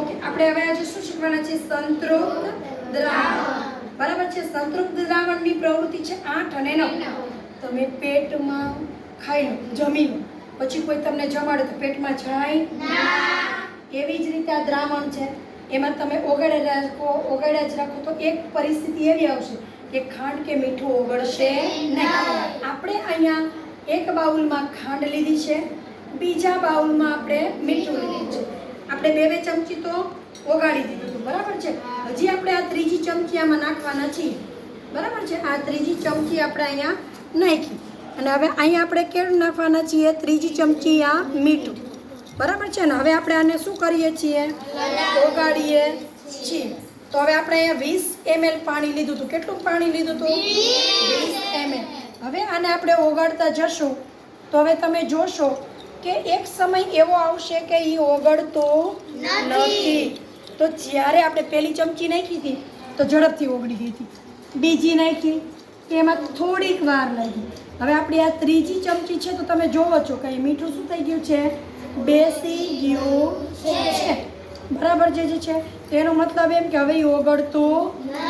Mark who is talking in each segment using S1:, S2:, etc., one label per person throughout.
S1: Okay, આપણે હવે આજે શું શીખવાના છે? સંતૃપ્ત દ્રાવણ. બરાબર છે. સંતૃપ્ત દ્રાવણની પ્રવૃત્તિ છે 8 અને 9. તમે પેટમાં ખાઈ લો, જમી લો, પછી કોઈ તમને જમાડે તો પેટમાં જાય ના. એવી જ રીતે આ દ્રાવણ છે, એમાં તમે ઓગાળ્યા જ રાખો તો એક પરિસ્થિતિ એવી આવશે કે ખાંડ કે મીઠું ઓગળશે નહીં. આપણે અહીંયા એક બાઉલમાં ખાંડ લીધી છે, બીજા બાઉલમાં આપણે મીઠું લીધું છે. આપણે બે ચમચી તો ઓગાળી દીધું હતું, બરાબર છે. હજી આપણે આ ત્રીજી ચમચી આમાં નાખવાના છીએ, બરાબર છે. આ ત્રીજી ચમચી આપણે અહીંયા નાખી અને હવે અહીંયા આપણે કેળું નાખવાના છીએ, ત્રીજી ચમચી આ મીઠું, બરાબર છે ને. હવે આપણે આને શું કરીએ છીએ? ઓગાળીએ છીએ. તો હવે આપણે અહીંયા 20 ml પાણી લીધું હતું. કેટલું પાણી લીધું હતું? 20 ml. હવે આને આપણે ઓગાળતા જશું તો હવે તમે જોશો કે એક સમય એવો આવશે કે એ ઓગળતો નથી. તો જ્યારે આપણે પહેલી ચમચી નાખી હતી તો ઝડપથી ઓગળી ગઈ હતી, બીજી નાખી એમાં થોડીક વાર લાગી. હવે આપણી આ ત્રીજી ચમચી છે તો તમે જોવો છો કે મીઠું શું થઈ ગયું છે? બેસી ગયું છે, બરાબર છે. તો એનો મતલબ એમ કે હવે એ ઓગળતું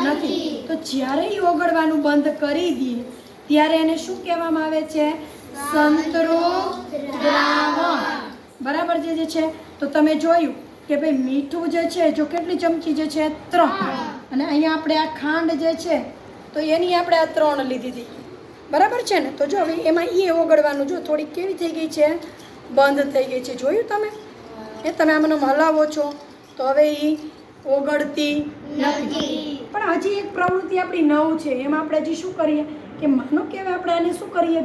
S1: નથી. તો જ્યારે એ ઓગળવાનું બંધ કરી દઈએ ત્યારે એને શું કહેવામાં આવે છે? સંતૃપ્ત દ્રાવણ. બરાબર છે. તો તમે જોયું કે ભાઈ મીઠું જે છે, જો કેટલી ચમચી જે છે? 3. અને અહીંયા આપણે આ ખાંડ જે છે તો એની આપણે આ 3 લીધી હતી, બરાબર છે ને. તો જો હવે એમાં એ ઓગળવાનું, જો થોડીક કેવી થઈ ગઈ છે? બંધ થઈ ગઈ છે. જોયું તમે? એ તમે આમાં હલાવો છો તો હવે એ ઓગળતી નથી. પણ હજી એક પ્રવૃત્તિ આપણી નવ છે, એમાં આપણે હજી શું કરીએ કે માનો કે હવે આપણે આને શું કરીએ?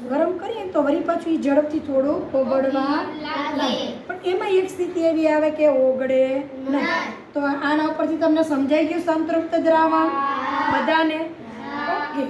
S1: ગરમ કરીએ તો વળી પાછું એ ઝડપથી થોડું ઓગળવા લાગે. પણ એમાં એક સ્થિતિ એવી આવે કે ઓગળે નહીં. તો આના ઉપરથી તમને સમજાઈ ગયું સંતૃપ્ત દ્રાવણ બધાને? ઓકે.